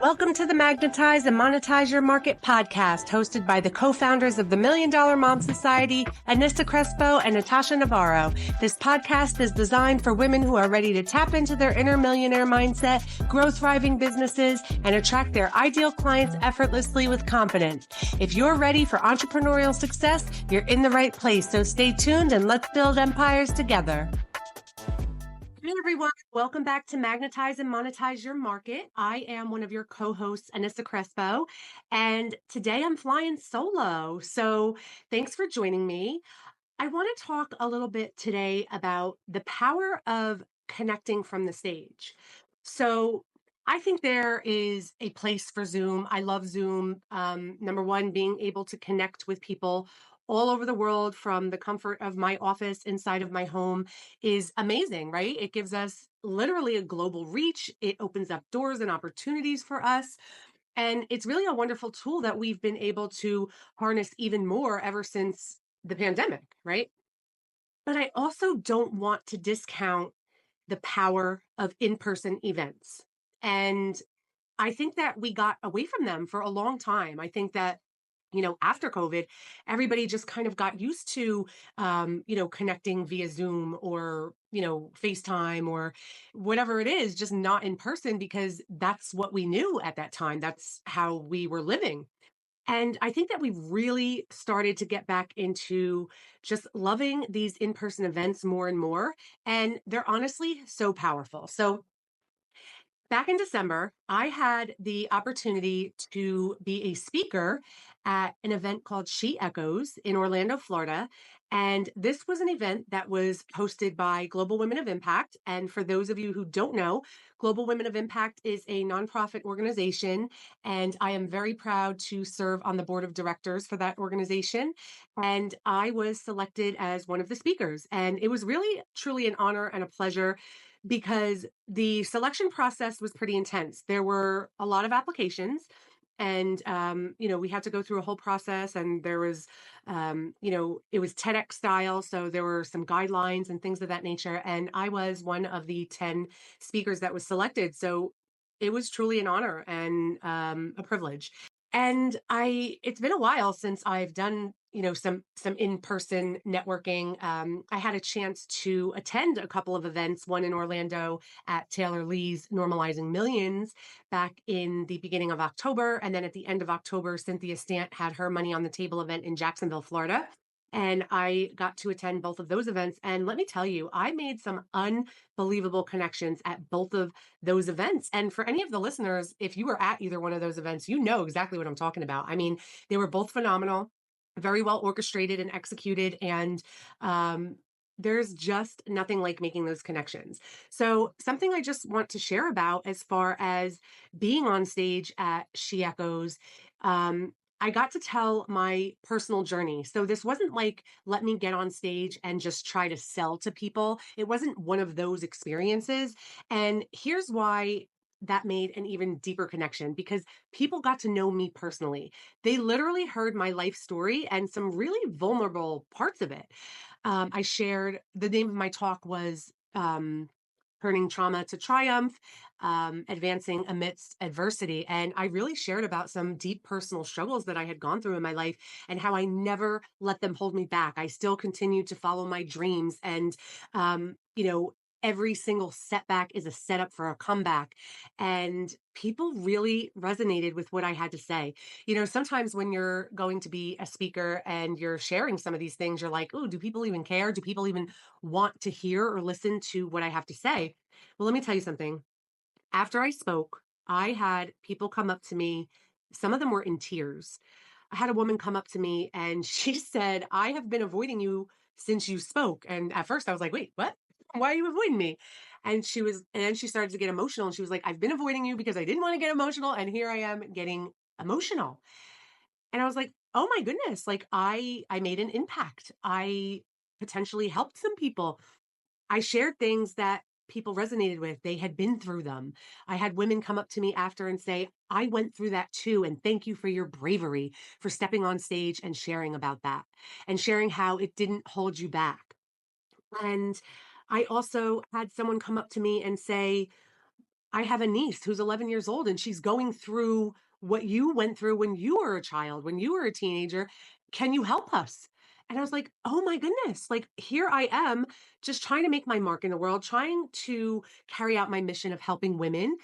Welcome to the Magnetize and Monetize Your Market podcast, hosted by the co-founders of the Million Dollar Mom Society, Anissa Crespo and Natasha Navarro. This podcast is designed for women who are ready to tap into their inner millionaire mindset, grow thriving businesses, and attract their ideal clients effortlessly with confidence. If you're ready for entrepreneurial success, you're in the right place. So stay tuned and let's build empires together. Hey everyone, welcome back to Magnetize and Monetize Your Market. I am one of your co-hosts, Anissa Crespo, and today I'm flying solo. So thanks for joining me. I want to talk a little bit today about the power of connecting from the stage. So I think there is a place for Zoom. I love Zoom. Number one, being able to connect with people all over the world from the comfort of my office inside of my home is amazing, right? It gives us literally a global reach. It opens up doors and opportunities for us. And it's really a wonderful tool that we've been able to harness even more ever since the pandemic, right? But I also don't want to discount the power of in person events. And I think that we got away from them for a long time. I think that after COVID, everybody just kind of got used to, connecting via Zoom or, FaceTime or whatever it is, just not in person because that's what we knew at that time. That's how we were living. And I think that we've really started to get back into just loving these in person events more and more. And they're honestly so powerful. So, back in December, I had the opportunity to be a speaker at an event called She Echoes in Orlando, Florida. And this was an event that was hosted by Global Women of Impact. And for those of you who don't know, Global Women of Impact is a nonprofit organization. And I am very proud to serve on the board of directors for that organization. And I was selected as one of the speakers. And it was really, truly an honor and a pleasure because the selection process was pretty intense. There were a lot of applications and we had to go through a whole process, and there was it was TEDx style, so there were some guidelines and things of that nature, and I was one of the 10 speakers that was selected. So it was truly an honor and a privilege. And it's been a while since I've done, some in-person networking. I had a chance to attend a couple of events, one in Orlando at Taylor Lee's Normalizing Millions back in the beginning of October. And then at the end of October, Cynthia Stant had her Money on the Table event in Jacksonville, Florida. And I got to attend both of those events. And let me tell you, I made some unbelievable connections at both of those events. And for any of the listeners, if you were at either one of those events, you know exactly what I'm talking about. I mean, they were both phenomenal, very well orchestrated and executed. And there's just nothing like making those connections. So, something I just want to share about as far as being on stage at She Echoes. I got to tell my personal journey. So this wasn't like, let me get on stage and just try to sell to people. It wasn't one of those experiences. And here's why that made an even deeper connection, because people got to know me personally. They literally heard my life story and some really vulnerable parts of it. I shared, the name of my talk was Turning Trauma to Triumph, Advancing Amidst Adversity. And I really shared about some deep personal struggles that I had gone through in my life and how I never let them hold me back. I still continued to follow my dreams. And, every single setback is a setup for a comeback. And people really resonated with what I had to say. Sometimes when you're going to be a speaker and you're sharing some of these things, you're like, oh, do people even care? Do people even want to hear or listen to what I have to say? Well, let me tell you something. After I spoke, I had people come up to me. Some of them were in tears. I had a woman come up to me and she said, I have been avoiding you since you spoke. And at first I was like, wait, what? Why are you avoiding me? And then she started to get emotional and she was like, I've been avoiding you because I didn't want to get emotional. And here I am getting emotional. And I was like, oh my goodness, like I made an impact. I potentially helped some people. I shared things that people resonated with. They had been through them. I had women come up to me after and say, I went through that too. And thank you for your bravery for stepping on stage and sharing about that and sharing how it didn't hold you back. And I also had someone come up to me and say, I have a niece who's 11 years old and she's going through what you went through when you were a child, when you were a teenager. Can you help us? And I was like, oh my goodness, like here I am just trying to make my mark in the world, trying to carry out my mission of helping women.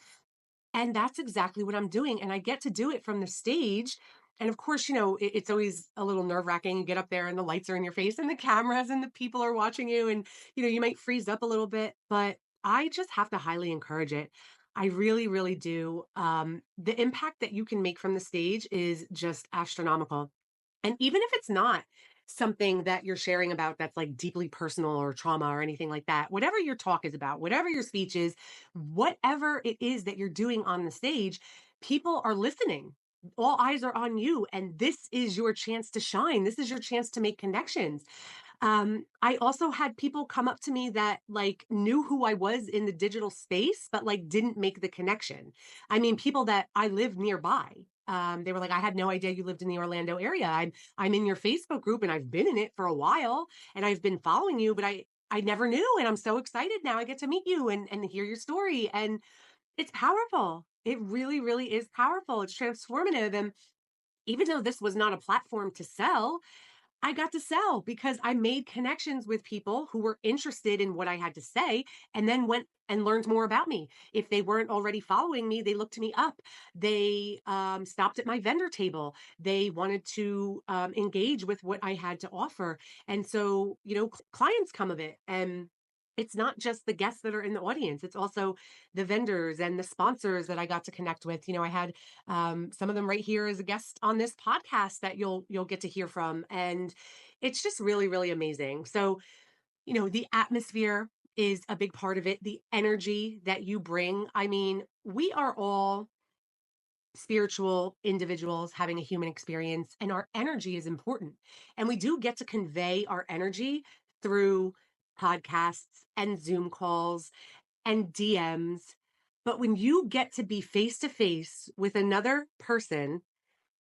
And that's exactly what I'm doing. And I get to do it from the stage. And of course, it's always a little nerve wracking. You get up there and the lights are in your face and the cameras and the people are watching you. And, you might freeze up a little bit, but I just have to highly encourage it. I really, really do. The impact that you can make from the stage is just astronomical. And even if it's not something that you're sharing about that's like deeply personal or trauma or anything like that, whatever your talk is about, whatever your speech is, whatever it is that you're doing on the stage, people are listening. All eyes are on you. And this is your chance to shine. This is your chance to make connections. I also had people come up to me that like knew who I was in the digital space, but like didn't make the connection. I mean, people that I live nearby. They were like, I had no idea you lived in the Orlando area. I'm in your Facebook group and I've been in it for a while and I've been following you, but I never knew. And I'm so excited now I get to meet you and hear your story. And it's powerful. It really, really is powerful. It's transformative. And even though this was not a platform to sell, I got to sell because I made connections with people who were interested in what I had to say and then went and learned more about me. If they weren't already following me, they looked me up. They stopped at my vendor table. They wanted to engage with what I had to offer. And so, clients come of it. And it's not just the guests that are in the audience. It's also the vendors and the sponsors that I got to connect with. I had some of them right here as a guest on this podcast that you'll get to hear from, and it's just really, really amazing. So, the atmosphere is a big part of it. The energy that you bring. I mean, we are all spiritual individuals having a human experience, and our energy is important. And we do get to convey our energy through podcasts and Zoom calls and DMs. But when you get to be face to face with another person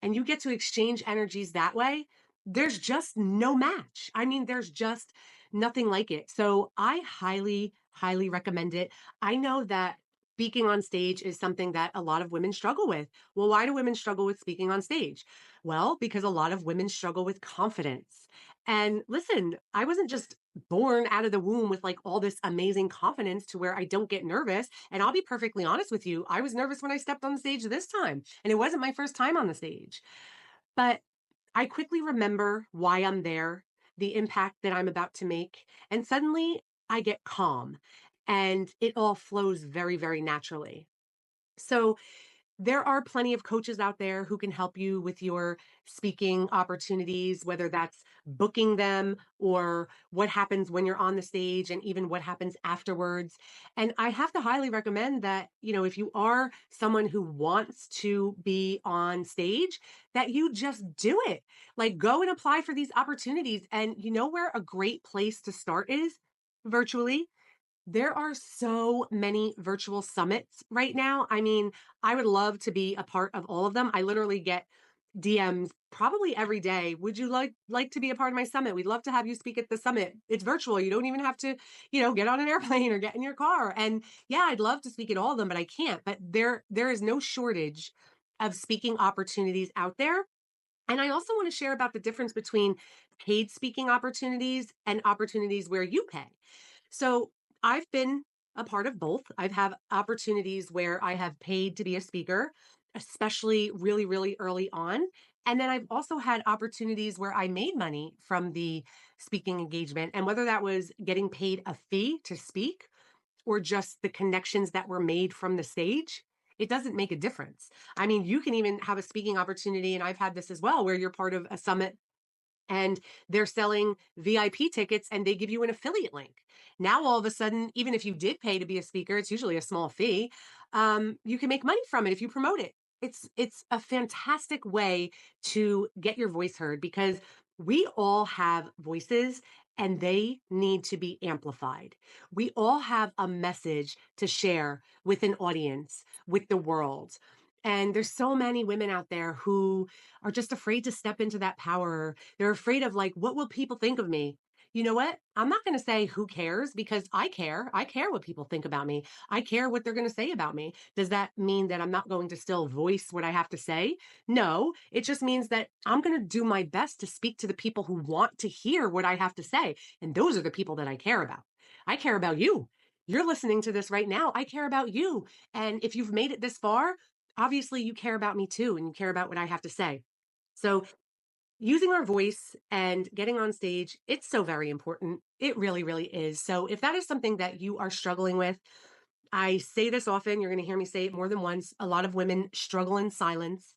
and you get to exchange energies that way, there's just no match. I mean, there's just nothing like it. So I highly, highly recommend it. I know that speaking on stage is something that a lot of women struggle with. Well, why do women struggle with speaking on stage? Well, because a lot of women struggle with confidence. And listen, I wasn't just born out of the womb with like all this amazing confidence to where I don't get nervous. And I'll be perfectly honest with you, I was nervous when I stepped on the stage this time, and it wasn't my first time on the stage. But I quickly remember why I'm there, the impact that I'm about to make, and suddenly I get calm and it all flows very, very naturally. So there are plenty of coaches out there who can help you with your speaking opportunities, whether that's booking them or what happens when you're on the stage and even what happens afterwards. And I have to highly recommend that, if you are someone who wants to be on stage, that you just do it. Like go and apply for these opportunities. And you know where a great place to start is? Virtually. There are so many virtual summits right now. I mean, I would love to be a part of all of them. I literally get DMs probably every day. Would you like to be a part of my summit? We'd love to have you speak at the summit. It's virtual. You don't even have to, get on an airplane or get in your car. And yeah, I'd love to speak at all of them, but I can't. But there is no shortage of speaking opportunities out there. And I also want to share about the difference between paid speaking opportunities and opportunities where you pay. So I've been a part of both. I've had opportunities where I have paid to be a speaker, especially really, really early on. And then I've also had opportunities where I made money from the speaking engagement. And whether that was getting paid a fee to speak or just the connections that were made from the stage, it doesn't make a difference. I mean, you can even have a speaking opportunity, and I've had this as well, where you're part of a summit and they're selling VIP tickets and they give you an affiliate link. Now, all of a sudden, even if you did pay to be a speaker, it's usually a small fee. You can make money from it if you promote it. It's a fantastic way to get your voice heard because we all have voices and they need to be amplified. We all have a message to share with an audience, with the world. And there's so many women out there who are just afraid to step into that power. They're afraid of like, what will people think of me? you know what? I'm not going to say who cares because I care. I care what people think about me. I care what they're going to say about me. Does that mean that I'm not going to still voice what I have to say? No, it just means that I'm going to do my best to speak to the people who want to hear what I have to say. And those are the people that I care about. I care about you. You're listening to this right now. I care about you. And if you've made it this far, obviously you care about me too, and you care about what I have to say. So using our voice and getting on stage, it's so very important. It really, really is. So if that is something that you are struggling with, I say this often, you're going to hear me say it more than once. A lot of women struggle in silence.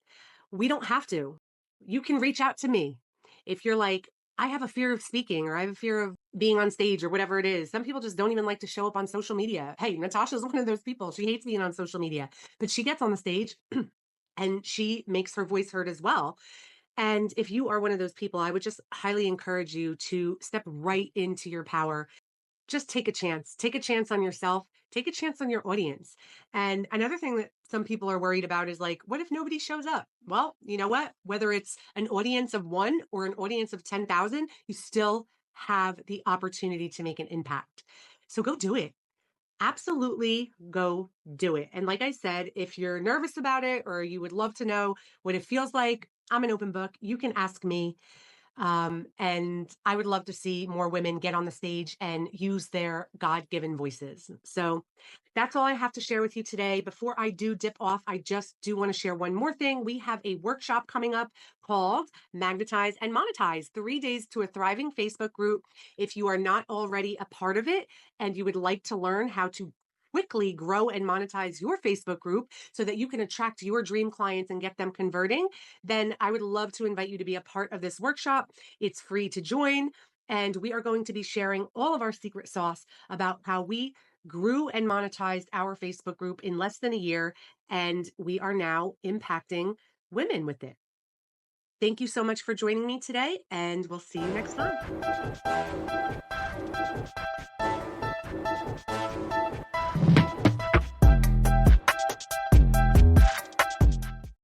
We don't have to. You can reach out to me. If you're like, I have a fear of speaking or I have a fear of being on stage or whatever it is. Some people just don't even like to show up on social media. Hey, Natasha's one of those people. She hates being on social media, but she gets on the stage and she makes her voice heard as well. And if you are one of those people, I would just highly encourage you to step right into your power. Just take a chance. Take a chance on yourself. Take a chance on your audience. And another thing that some people are worried about is like, what if nobody shows up? Well, you know what? Whether it's an audience of one or an audience of 10,000, you still have the opportunity to make an impact. So go do it. Absolutely go do it. And like I said, if you're nervous about it or you would love to know what it feels like, I'm an open book. You can ask me. And I would love to see more women get on the stage and use their God given voices. So that's all I have to share with you today. Before I do dip off, I just do want to share one more thing. We have a workshop coming up called Magnetize and Monetize 3 days to a thriving Facebook group. If you are not already a part of it and you would like to learn how to quickly grow and monetize your Facebook group so that you can attract your dream clients and get them converting, then I would love to invite you to be a part of this workshop. It's free to join. And we are going to be sharing all of our secret sauce about how we grew and monetized our Facebook group in less than a year. And we are now impacting women with it. Thank you so much for joining me today, and we'll see you next time.